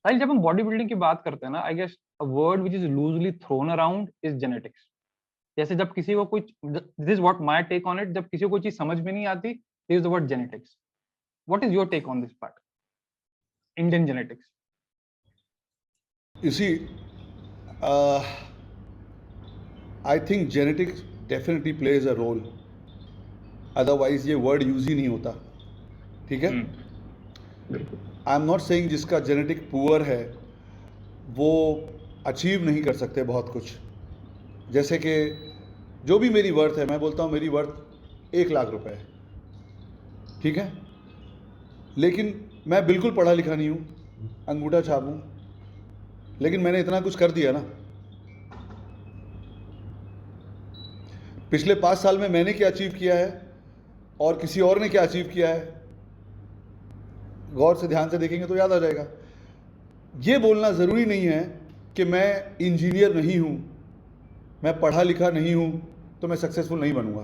साहिल, जब हम body building की बात करते हैं ना, I guess a word which is loosely thrown around is genetics. जैसे जब किसी को कुछ, this is what my take on it, जब किसी को कोई चीज समझ में नहीं आती, is the word genetics. What is your take on this part, Indian genetics? You see, I think genetics definitely plays a role. Otherwise ये वर्ड यूज ही नहीं होता. ठीक है. आई एम नॉट सेइंग जिसका जेनेटिक पुअर है वो achieve नहीं कर सकते बहुत कुछ. जैसे कि जो भी मेरी वर्थ है, मैं बोलता हूँ मेरी वर्थ 1,00,000 रुपए है. ठीक है. लेकिन मैं बिल्कुल पढ़ा लिखा नहीं हूँ, अंगूठा छाप हूँ, लेकिन मैंने इतना कुछ कर दिया ना. पिछले 5 साल में मैंने क्या अचीव किया है और किसी और ने क्या अचीव किया है, गौर से ध्यान से देखेंगे तो याद आ जाएगा. ये बोलना ज़रूरी नहीं है कि मैं इंजीनियर नहीं हूँ, मैं पढ़ा लिखा नहीं हूँ तो मैं सक्सेसफुल नहीं बनूंगा.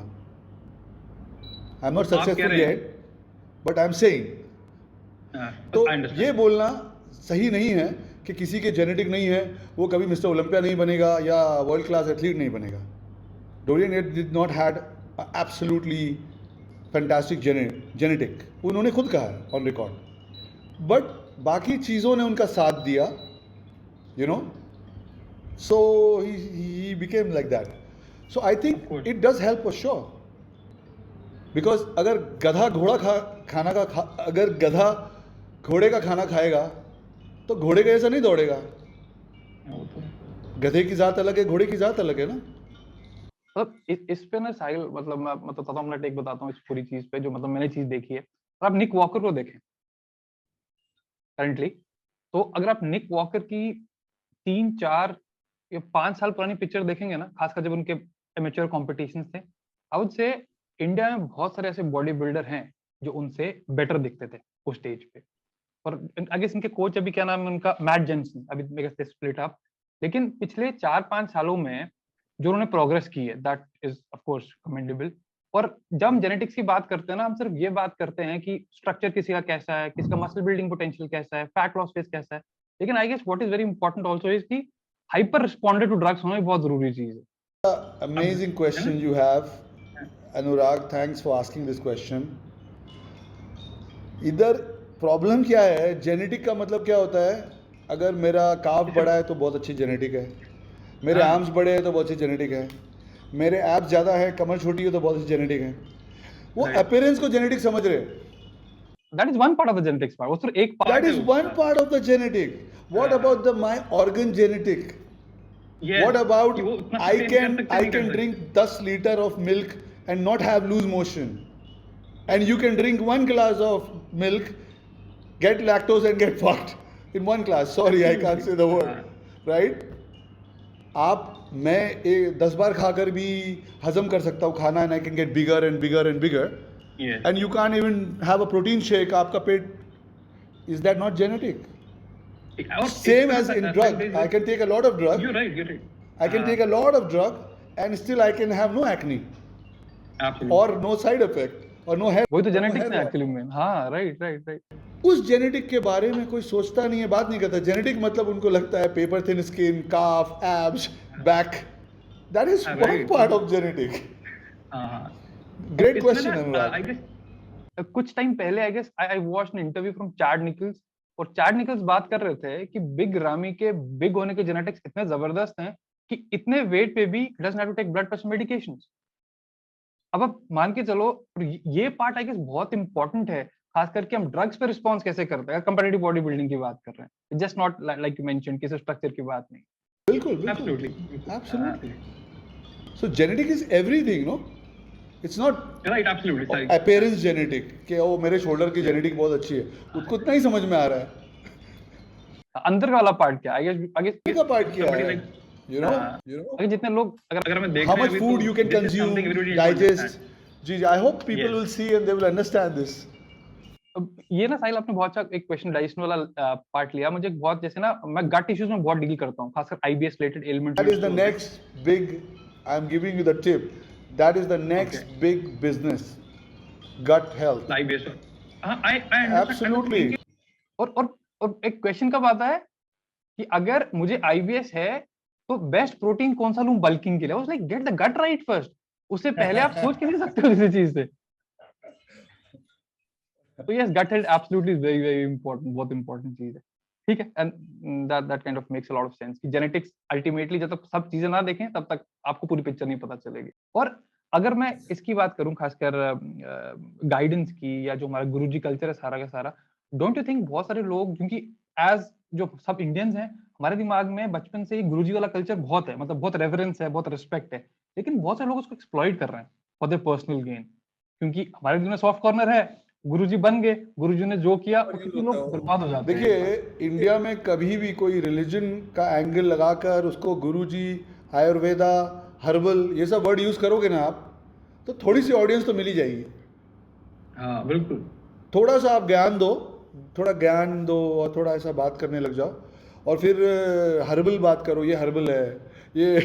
I am not successful yet, but I am saying. तो ये बोलना सही नहीं है कि किसी के जेनेटिक नहीं है वो कभी मिस्टर ओलंपिया नहीं बनेगा या वर्ल्ड क्लास एथलीट नहीं बनेगा. Dorian did not had absolutely fantastic genetic, उन्होंने खुद कहा है ऑन रिकॉर्ड. बट बाकी चीज़ों ने उनका साथ दिया, you know, so he became like that. So I think it does help for sure. Because अगर गधा अगर गधा घोड़े का खाना खाएगा तो घोड़े के जैसा नहीं दौड़ेगा. गधे की जात अलग है, घोड़े की जात अलग है ना. मतलब इस पे ना साहिल, मतलब मैं मतलब तो अपना टेक बताता हूँ इस पूरी चीज पे, जो मतलब मैंने चीज देखी है. और आप निक वॉकर को देखें करंटली, तो अगर आप निक वॉकर की 3, 4 या 5 साल पुरानी पिक्चर देखेंगे ना, खासकर जब उनके एमेच्योर कॉम्पिटिशन्स थे, आई वुड से इंडिया में बहुत सारे ऐसे बॉडी बिल्डर हैं जो उनसे बेटर दिखते थे उस स्टेज पे. और आई गेस इनके कोच अभी क्या नाम है उनका, मैट जेंसन, अभी मेरे से स्प्लिट अप. लेकिन पिछले 4-5 सालों में जो उन्होंने प्रोग्रेस की है, that is of course commendable. और जब हम जेनेटिक्स की बात करते हैं ना, हम सिर्फ ये बात करते हैं कि स्ट्रक्चर किसी का कैसा है, किसका मसल बिल्डिंग पोटेंशियल कैसा है, फैट लॉस फेस कैसा है. लेकिन I guess what is very important also is कि हाइपर रिस्पॉन्डेड टू ड्रग्स होना भी बहुत जरूरी चीज है. Amazing question you have, Anurag. Thanks for asking this question. इधर प्रॉब्लम क्या है, जेनेटिक का मतलब क्या होता है. अगर मेरा काफ बड़ा है तो बहुत अच्छी जेनेटिक है, मेरे आर्म्स बड़े हैं तो बहुत अच्छी जेनेटिक है, मेरे एब्स ज़्यादा है, कमर छोटी है तो बहुत अच्छी जेनेटिक है. वो अपीयरेंस को जेनेटिक समझ रहे हैं. That is one part of the genetics part. वो सिर्फ एक part That is one part of the genetic. What about my organ genetic? What about I can drink 10 liter of milk and not have loose motion, and you can drink 1 glass of milk, get lactose and get fucked in 1 glass. Sorry, I can't say the word, right? मैं 10 बार खाकर भी हजम कर सकता हूँ खाना, and I can get bigger and bigger and bigger. And you can't even have a protein shake. आपका पेट, is that not genetic? Same as in drug. I can take a lot of drug. You're right. I can take a lot of drug and still I can have no acne. Absolutely. Or no side effect or no hair. वही तो genetics है actually में. हाँ, right. उस genetic के बारे में कोई सोचता नहीं है, बात नहीं करता. जेनेटिक मतलब उनको लगता है paper thin skin, calf, abs, back. That is one part of genetic. Great question, Anurag. कुछ टाइम पहले I guess I watched an interview from Chad Nickels, और चैड निकल्स बात कर रहे थे कि बिग रामी के बिग होने के जेनेटिक्स इतने जबरदस्त हैं कि इतने वेट पे भी doesn't have to take blood pressure medications. अब आप मान के चलो, ये पार्ट आई गेस बहुत इंपॉर्टेंट है, खास करके हम ड्रग्स पे रिस्पॉन्स कैसे करते हैं. कंपैरेटिव बॉडी बिल्डिंग की बात कर रहे हैं, just not like you mention किसी स्ट्रक्चर की बात नहीं. बिल्कुल. Absolutely. So genetic is everything, no? It's not right. Absolutely. Appearance genetic कि वो मेरे शोल्डर की जेनेटिक बहुत अच्छी है, उसको इतना ही समझ में आ रहा है. अंदर वाला पार्ट क्या है, आई गेस का पार्ट क्या है, you know. अगर जितने लोग, अगर मैं देख how much food you can consume, digest. Ji, I hope people will see and they will understand this. ये ना साहिल, आपने बहुत अच्छा एक क्वेश्चन डाइजेशन वाला पार्ट लिया. मुझे बहुत, जैसे ना मैं गट इश्यूज में बहुत डील करता हूँ, खासकर IBS related elements. That is the next big, I am giving you the tip. That is the next big business. Gut health. I Absolutely. और एक क्वेश्चन कब आता है कि अगर मुझे आईबीएस है तो बेस्ट प्रोटीन कौन सा लूं बल्किंग के लिए। Like get the gut right first, उससे पहले आप सोच के नहीं सकते हो किसी चीज से। तो yes, gut health absolutely is very very important, बहुत इंपॉर्टेंट चीज है। ठीक है, and that kind of makes a lot of sense कि जेनेटिक्स अल्टीमेटली जब तक सब चीजें ना देखें तब तक आपको पूरी पिक्चर नहीं पता चलेगी। और अगर मैं इसकी बात करूं खासकर गाइडेंस की, या जो हमारा गुरुजी कल्चर है सारा का सारा, डोंट यू थिंक बहुत सारे लोग, क्योंकि एज जो सब इंडियंस हैं, हमारे दिमाग में बचपन से ही गुरुजी वाला कल्चर बहुत है, मतलब बहुत रेवरेंस है, बहुत रिस्पेक्ट है, लेकिन बहुत सारे लोग उसको एक्सप्लॉइट कर रहे हैं फॉर देयर पर्सनल गेन। क्योंकि हमारे दिल में सॉफ्ट कॉर्नर है, गुरुजी बन गए, गुरुजी ने जो किया और यूज उससे होता लोग है बर्बाद हो जाते हैं। देखिए, इंडिया में कभी भी कोई रिलीजन का एंगल लगाकर उसको गुरुजी, आयुर्वेदा, हर्बल ये सब वर्ड यूज़ करोगे ना आप, तो थोड़ी सी ऑडियंस तो मिल ही जाएगी। हाँ बिल्कुल। थोड़ा सा आप ज्ञान दो, थोड़ा ज्ञान दो और थोड़ा ऐसा बात करने लग जाओ, और फिर हर्बल बात करो, ये हर्बल है, ये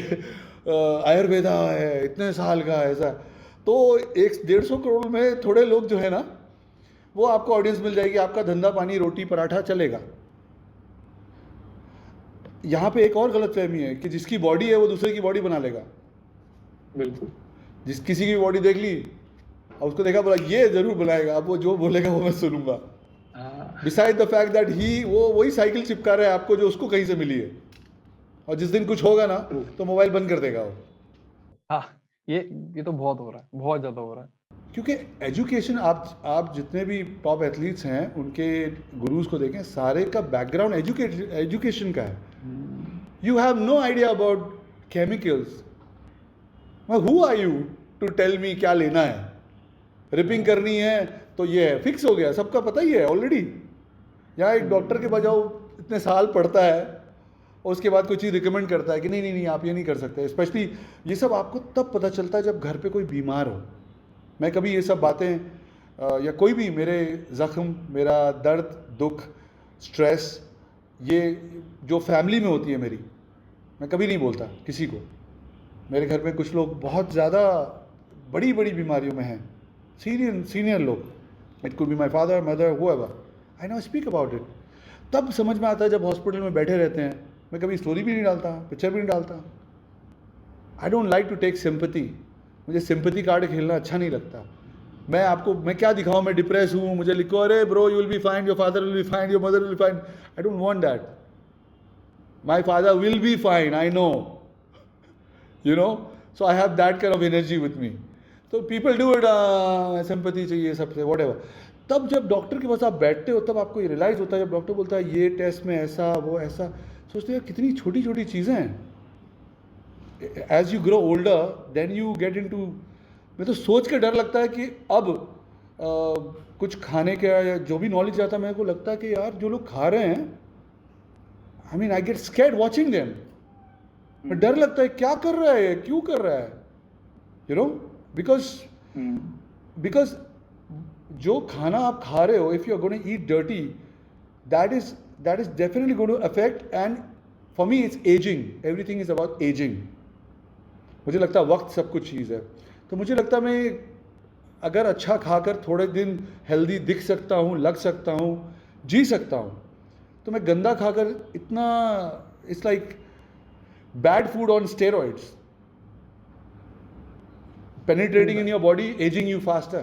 आयुर्वेदा है, इतने साल का है, ऐसा। तो 150 करोड़ में थोड़े लोग जो है ना, वो आपको ऑडियंस मिल जाएगी, आपका धंधा पानी रोटी पराठा चलेगा। यहाँ पे एक और गलतफहमी है कि जिसकी बॉडी है वो दूसरे की बॉडी बना लेगा। बिल्कुल। जिस किसी की बॉडी देख ली और उसको देखा, बोला ये जरूर बनाएगा, अब वो जो बोलेगा वो मैं सुनूंगा। Beside the fact that he वो वही साइकिल चिपका रहा है आपको जो उसको कहीं से मिली है, और जिस दिन कुछ होगा ना तो मोबाइल बंद कर देगा वो। हाँ, ये तो बहुत हो रहा है, बहुत ज्यादा हो रहा है। क्योंकि एजुकेशन, आप जितने भी टॉप एथलीट्स हैं उनके गुरुज को देखें, सारे का बैकग्राउंड एजुकेशन का है। You have no idea about chemicals. Who are you to tell me क्या लेना है? रिपिंग करनी है तो ये है, फिक्स हो गया, सबका पता ही है ऑलरेडी। यहाँ एक डॉक्टर के पास जाओ, इतने साल पढ़ता है और उसके बाद कोई चीज़ रिकमेंड करता है कि नहीं नहीं नहीं आप ये नहीं कर सकते। स्पेशली ये सब आपको तब पता चलता है जब घर पे कोई बीमार हो। मैं कभी ये सब बातें या कोई भी मेरे ज़ख्म, मेरा दर्द, दुख, स्ट्रेस, ये जो फैमिली में होती है मेरी, मैं कभी नहीं बोलता किसी को। मेरे घर में कुछ लोग बहुत ज़्यादा बड़ी बड़ी बीमारियों में हैं, सीनियर लोग, it could be my father, mother, however, I no speak about it. तब समझ में आता है जब हॉस्पिटल में बैठे रहते हैं। मैं कभी स्टोरी भी नहीं डालता, पिक्चर भी नहीं डालता। I don't like to take sympathy. मुझे सिंपैथी कार्ड खेलना अच्छा नहीं लगता। मैं क्या दिखाऊं, मैं डिप्रेस हूँ, मुझे लिखो अरे bro you will be fine, your father will be fine, your mother will be fine. I don't want that. My father will be fine, I know, you know, so I have that kind of energy with me. तो people do it, sympathy चाहिए सबसे, what ever. तब जब doctor के पास आप बैठते हो तब आपको ये रियलाइज़ होता है, जब डॉक्टर बोलता है ये टेस्ट में ऐसा, वो ऐसा, सोचते हैं कितनी छोटी छोटी चीज़ें हैं। As you grow older then you get in to, मैं तो सोच के डर लगता है कि अब कुछ खाने का या जो भी नॉलेज आता है, मेरे को लगता है कि यार जो लोग खा रहे हैं, I mean I get scared watching them. डर लगता है क्या कर रहा है, क्यों कर रहा है, यू नो, बिकॉज जो खाना आप खा रहे हो, if you are going to eat dirty, that is definitely going to affect. And for me it's ageing, everything is about ageing. मुझे लगता है वक्त सब कुछ चीज़ है। तो मुझे लगता है मैं अगर अच्छा खाकर थोड़े दिन हेल्दी दिख सकता हूँ, लग सकता हूँ, जी सकता हूँ, तो मैं गंदा खाकर इतना, it's like bad food on steroids, penetrating in your body, aging you faster.